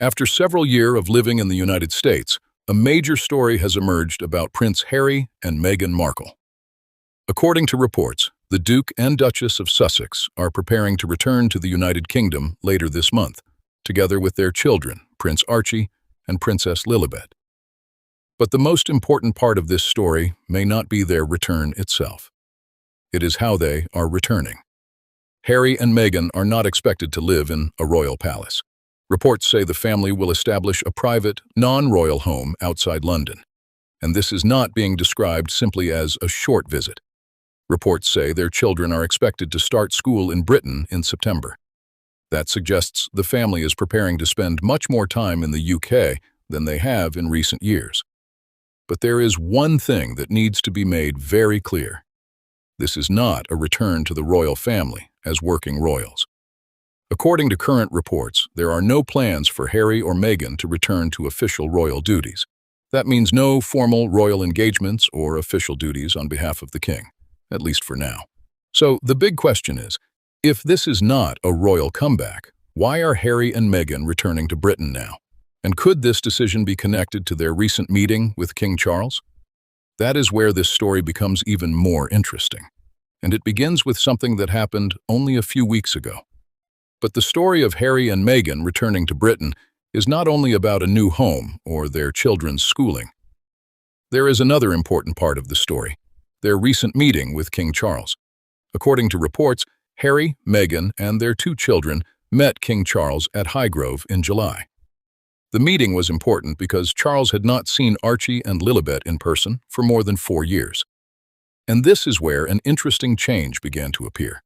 After several years of living in the United States, a major story has emerged about Prince Harry and Meghan Markle. According to reports, the Duke and Duchess of Sussex are preparing to return to the United Kingdom later this month, together with their children, Prince Archie and Princess Lilibet. But the most important part of this story may not be their return itself. It is how they are returning. Harry and Meghan are not expected to live in a royal palace. Reports say the family will establish a private, non-royal home outside London, and this is not being described simply as a short visit. Reports say their children are expected to start school in Britain in September. That suggests the family is preparing to spend much more time in the UK than they have in recent years. But there is one thing that needs to be made very clear. This is not a return to the royal family as working royals. According to current reports, there are no plans for Harry or Meghan to return to official royal duties. That means no formal royal engagements or official duties on behalf of the king, at least for now. So the big question is, if this is not a royal comeback, why are Harry and Meghan returning to Britain now? And could this decision be connected to their recent meeting with King Charles? That is where this story becomes even more interesting. And it begins with something that happened only a few weeks ago. But the story of Harry and Meghan returning to Britain is not only about a new home or their children's schooling. There is another important part of the story, their recent meeting with King Charles. According to reports, Harry, Meghan, and their two children met King Charles at Highgrove in July. The meeting was important because Charles had not seen Archie and Lilibet in person for more than 4 years. And this is where an interesting change began to appear.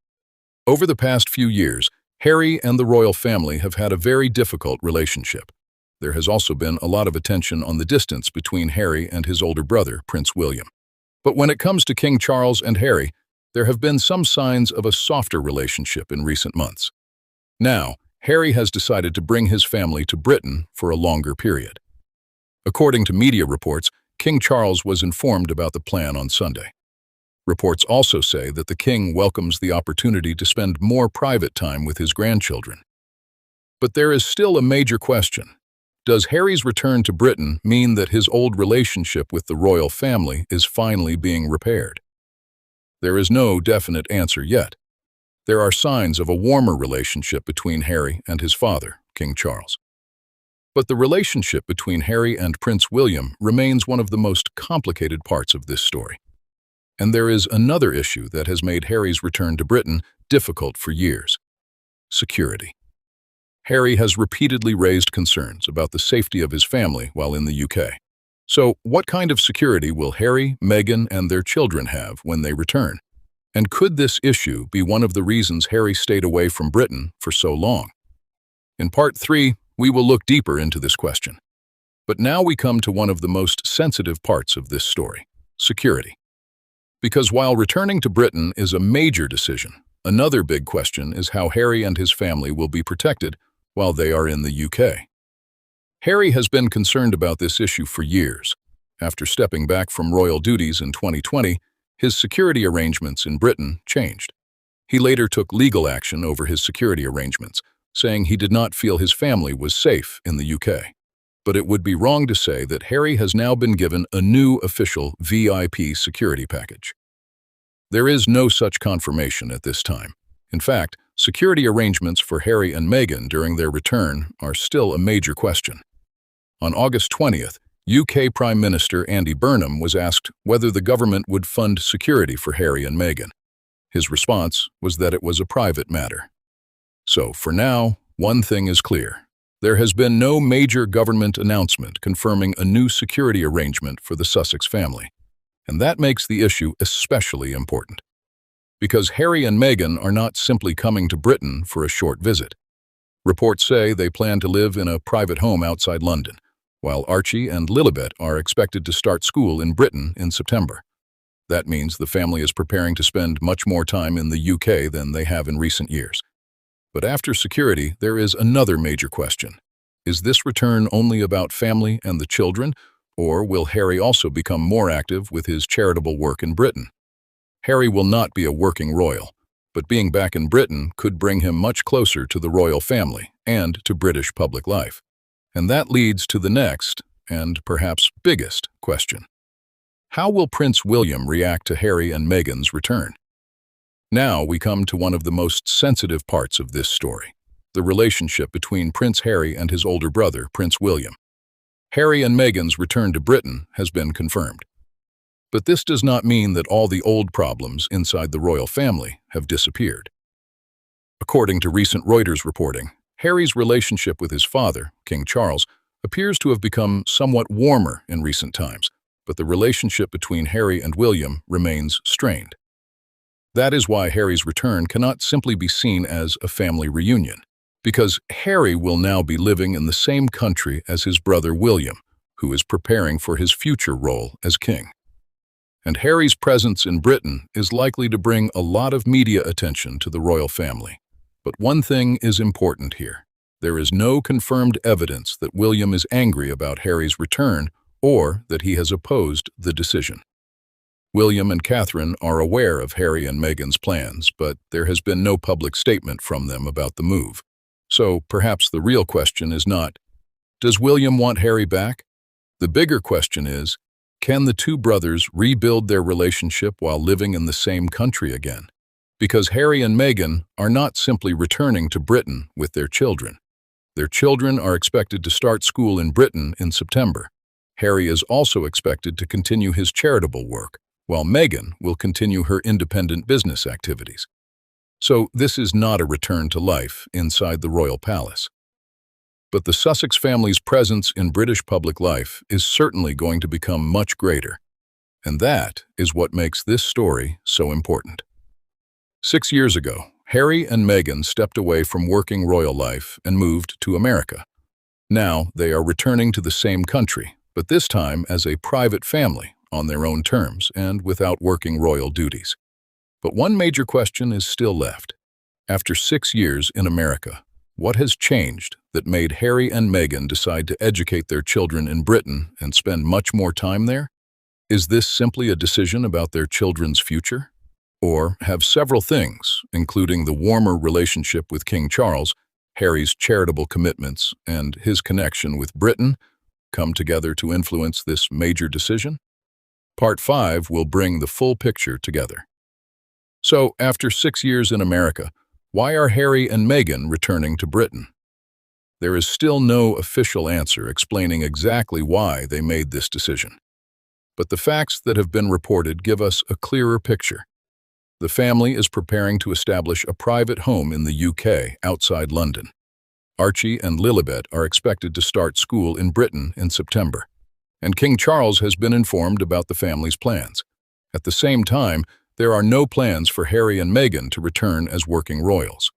Over the past few years, Harry and the royal family have had a very difficult relationship. There has also been a lot of attention on the distance between Harry and his older brother, Prince William. But when it comes to King Charles and Harry, there have been some signs of a softer relationship in recent months. Now, Harry has decided to bring his family to Britain for a longer period. According to media reports, King Charles was informed about the plan on Sunday. Reports also say that the king welcomes the opportunity to spend more private time with his grandchildren. But there is still a major question. Does Harry's return to Britain mean that his old relationship with the royal family is finally being repaired? There is no definite answer yet. There are signs of a warmer relationship between Harry and his father, King Charles. But the relationship between Harry and Prince William remains one of the most complicated parts of this story. And there is another issue that has made Harry's return to Britain difficult for years: security. Harry has repeatedly raised concerns about the safety of his family while in the UK. So, what kind of security will Harry, Meghan, and their children have when they return? And could this issue be one of the reasons Harry stayed away from Britain for so long? In Part 3, we will look deeper into this question. But now we come to one of the most sensitive parts of this story: security. Because while returning to Britain is a major decision, another big question is how Harry and his family will be protected while they are in the UK. Harry has been concerned about this issue for years. After stepping back from royal duties in 2020, his security arrangements in Britain changed. He later took legal action over his security arrangements, saying he did not feel his family was safe in the UK. But it would be wrong to say that Harry has now been given a new official VIP security package. There is no such confirmation at this time. In fact, security arrangements for Harry and Meghan during their return are still a major question. On August 20th, UK Prime Minister Andy Burnham was asked whether the government would fund security for Harry and Meghan. His response was that it was a private matter. So, for now, one thing is clear. There has been no major government announcement confirming a new security arrangement for the Sussex family. And that makes the issue especially important. Because Harry and Meghan are not simply coming to Britain for a short visit. Reports say they plan to live in a private home outside London, while Archie and Lilibet are expected to start school in Britain in September. That means the family is preparing to spend much more time in the UK than they have in recent years. But after security, there is another major question. Is this return only about family and the children, or will Harry also become more active with his charitable work in Britain? Harry will not be a working royal, but being back in Britain could bring him much closer to the royal family and to British public life. And that leads to the next, and perhaps biggest, question. How will Prince William react to Harry and Meghan's return? Now we come to one of the most sensitive parts of this story, the relationship between Prince Harry and his older brother, Prince William. Harry and Meghan's return to Britain has been confirmed. But this does not mean that all the old problems inside the royal family have disappeared. According to recent Reuters reporting, Harry's relationship with his father, King Charles, appears to have become somewhat warmer in recent times, but the relationship between Harry and William remains strained. That is why Harry's return cannot simply be seen as a family reunion, because Harry will now be living in the same country as his brother William, who is preparing for his future role as king. And Harry's presence in Britain is likely to bring a lot of media attention to the royal family. But one thing is important here. There is no confirmed evidence that William is angry about Harry's return or that he has opposed the decision. William and Catherine are aware of Harry and Meghan's plans, but there has been no public statement from them about the move. So perhaps the real question is not, does William want Harry back? The bigger question is, can the two brothers rebuild their relationship while living in the same country again? Because Harry and Meghan are not simply returning to Britain with their children. Their children are expected to start school in Britain in September. Harry is also expected to continue his charitable work, while Meghan will continue her independent business activities. So this is not a return to life inside the royal palace. But the Sussex family's presence in British public life is certainly going to become much greater. And that is what makes this story so important. 6 years ago, Harry and Meghan stepped away from working royal life and moved to America. Now they are returning to the same country, but this time as a private family, on their own terms and without working royal duties. But one major question is still left. After 6 years in America, what has changed that made Harry and Meghan decide to educate their children in Britain and spend much more time there? Is this simply a decision about their children's future? Or have several things, including the warmer relationship with King Charles, Harry's charitable commitments, and his connection with Britain, come together to influence this major decision? Part 5 will bring the full picture together. So, after 6 years in America, why are Harry and Meghan returning to Britain? There is still no official answer explaining exactly why they made this decision. But the facts that have been reported give us a clearer picture. The family is preparing to establish a private home in the UK outside London. Archie and Lilibet are expected to start school in Britain in September, and King Charles has been informed about the family's plans. At the same time, there are no plans for Harry and Meghan to return as working royals.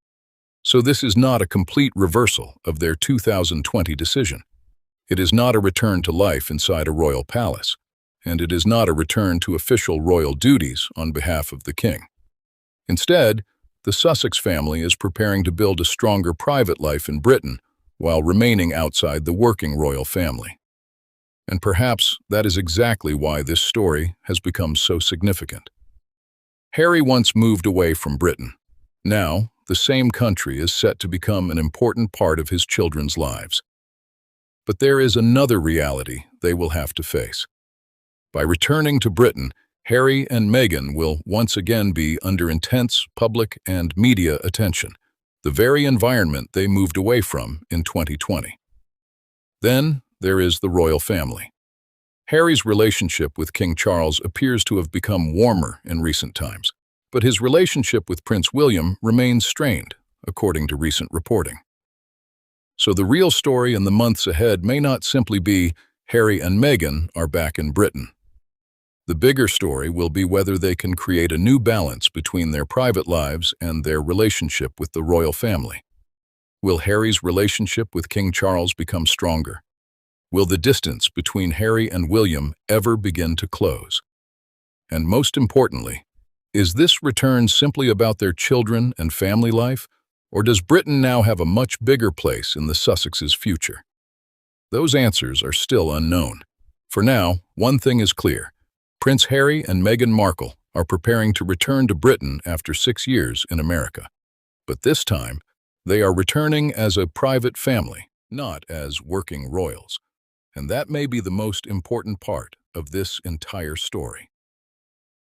So this is not a complete reversal of their 2020 decision. It is not a return to life inside a royal palace, and it is not a return to official royal duties on behalf of the king. Instead, the Sussex family is preparing to build a stronger private life in Britain while remaining outside the working royal family. And perhaps that is exactly why this story has become so significant. Harry once moved away from Britain. Now, the same country is set to become an important part of his children's lives. But there is another reality they will have to face. By returning to Britain, Harry and Meghan will once again be under intense public and media attention, the very environment they moved away from in 2020. Then there is the royal family. Harry's relationship with King Charles appears to have become warmer in recent times, but his relationship with Prince William remains strained, according to recent reporting. So the real story in the months ahead may not simply be Harry and Meghan are back in Britain. The bigger story will be whether they can create a new balance between their private lives and their relationship with the royal family. Will Harry's relationship with King Charles become stronger? Will the distance between Harry and William ever begin to close? And most importantly, is this return simply about their children and family life, or does Britain now have a much bigger place in the Sussex's future? Those answers are still unknown. For now, one thing is clear. Prince Harry and Meghan Markle are preparing to return to Britain after 6 years in America. But this time, they are returning as a private family, not as working royals. And that may be the most important part of this entire story.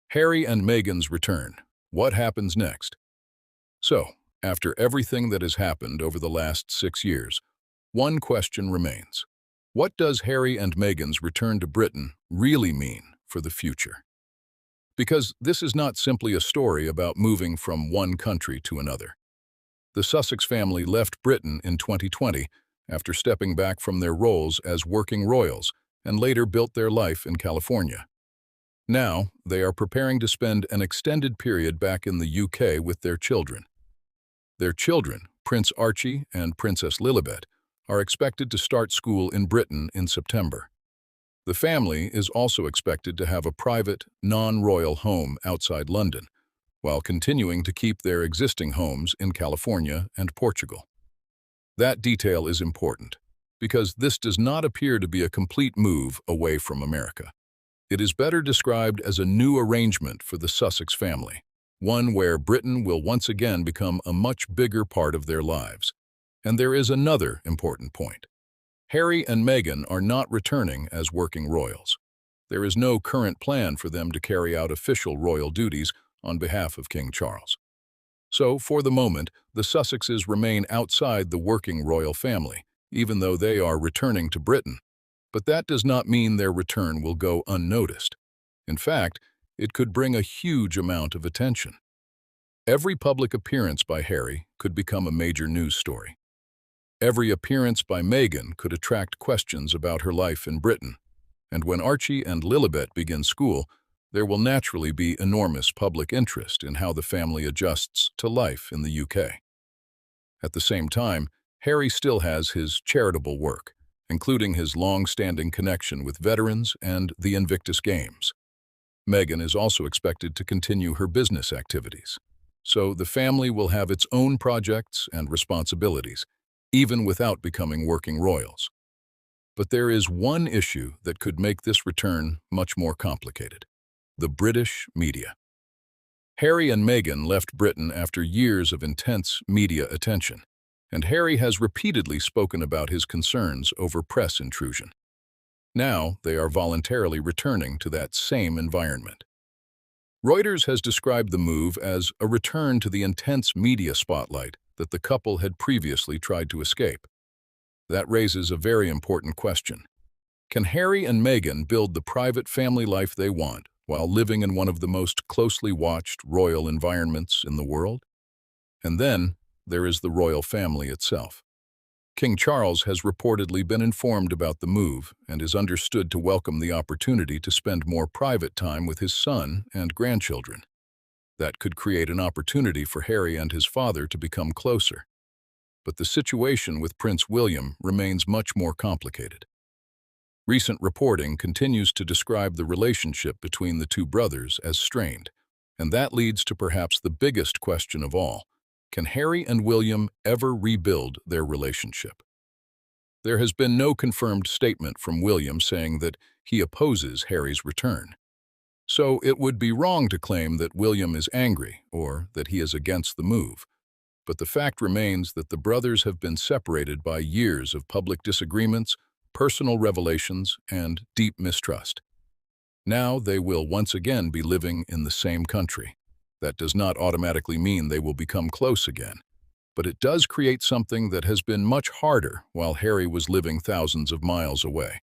Harry and Meghan's return. What happens next? So, after everything that has happened over the last 6 years, one question remains. What does Harry and Meghan's return to Britain really mean for the future? Because this is not simply a story about moving from one country to another. The Sussex family left Britain in 2020 after stepping back from their roles as working royals and later built their life in California. Now, they are preparing to spend an extended period back in the UK with their children. Their children, Prince Archie and Princess Lilibet, are expected to start school in Britain in September. The family is also expected to have a private, non-royal home outside London, while continuing to keep their existing homes in California and Portugal. That detail is important, because this does not appear to be a complete move away from America. It is better described as a new arrangement for the Sussex family, one where Britain will once again become a much bigger part of their lives. And there is another important point. Harry and Meghan are not returning as working royals. There is no current plan for them to carry out official royal duties on behalf of King Charles. So, for the moment, the Sussexes remain outside the working royal family, even though they are returning to Britain. But that does not mean their return will go unnoticed. In fact, it could bring a huge amount of attention. Every public appearance by Harry could become a major news story. Every appearance by Meghan could attract questions about her life in Britain. And when Archie and Lilibet begin school, there will naturally be enormous public interest in how the family adjusts to life in the UK. At the same time, Harry still has his charitable work, including his long-standing connection with veterans and the Invictus Games. Meghan is also expected to continue her business activities. So the family will have its own projects and responsibilities, even without becoming working royals. But there is one issue that could make this return much more complicated: the British media. Harry and Meghan left Britain after years of intense media attention, and Harry has repeatedly spoken about his concerns over press intrusion. Now they are voluntarily returning to that same environment. Reuters has described the move as a return to the intense media spotlight that the couple had previously tried to escape. That raises a very important question. Can Harry and Meghan build the private family life they want while living in one of the most closely watched royal environments in the world? And then there is the royal family itself. King Charles has reportedly been informed about the move and is understood to welcome the opportunity to spend more private time with his son and grandchildren. That could create an opportunity for Harry and his father to become closer. But the situation with Prince William remains much more complicated. Recent reporting continues to describe the relationship between the two brothers as strained, and that leads to perhaps the biggest question of all. Can Harry and William ever rebuild their relationship? There has been no confirmed statement from William saying that he opposes Harry's return. So it would be wrong to claim that William is angry or that he is against the move. But the fact remains that the brothers have been separated by years of public disagreements, personal revelations, and deep mistrust. Now they will once again be living in the same country. That does not automatically mean they will become close again, but it does create something that has been much harder while Harry was living thousands of miles away: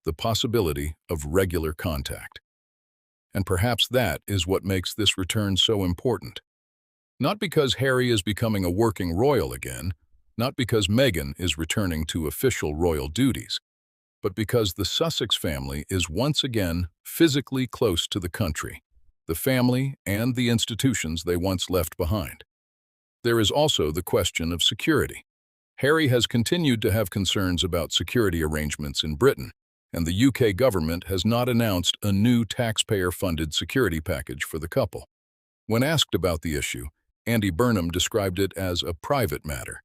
the possibility of regular contact. And perhaps that is what makes this return so important. Not because Harry is becoming a working royal again, not because Meghan is returning to official royal duties, but because the Sussex family is once again physically close to the country, the family, and the institutions they once left behind. There is also the question of security. Harry has continued to have concerns about security arrangements in Britain, and the UK government has not announced a new taxpayer-funded security package for the couple. When asked about the issue, Andy Burnham described it as a private matter.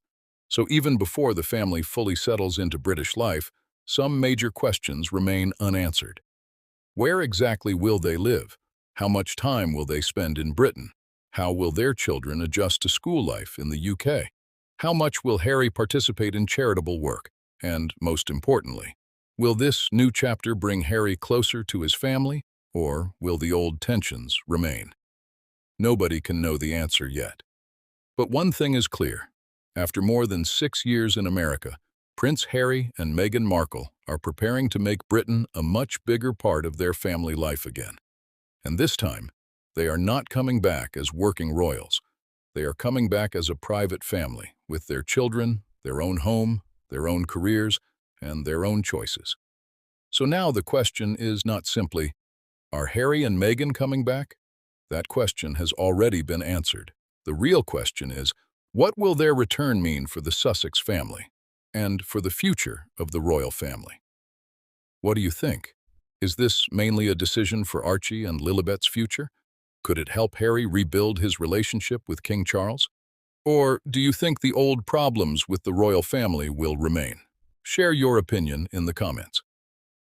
So even before the family fully settles into British life, some major questions remain unanswered. Where exactly will they live? How much time will they spend in Britain? How will their children adjust to school life in the UK? How much will Harry participate in charitable work? And most importantly, will this new chapter bring Harry closer to his family, or will the old tensions remain? Nobody can know the answer yet. But one thing is clear. After more than 6 years in America, Prince Harry and Meghan Markle are preparing to make Britain a much bigger part of their family life again. And this time, they are not coming back as working royals. They are coming back as a private family, with their children, their own home, their own careers, and their own choices. So now the question is not simply, are Harry and Meghan coming back? That question has already been answered. The real question is, what will their return mean for the Sussex family and for the future of the royal family? What do you think? Is this mainly a decision for Archie and Lilibet's future? Could it help Harry rebuild his relationship with King Charles? Or do you think the old problems with the royal family will remain? Share your opinion in the comments.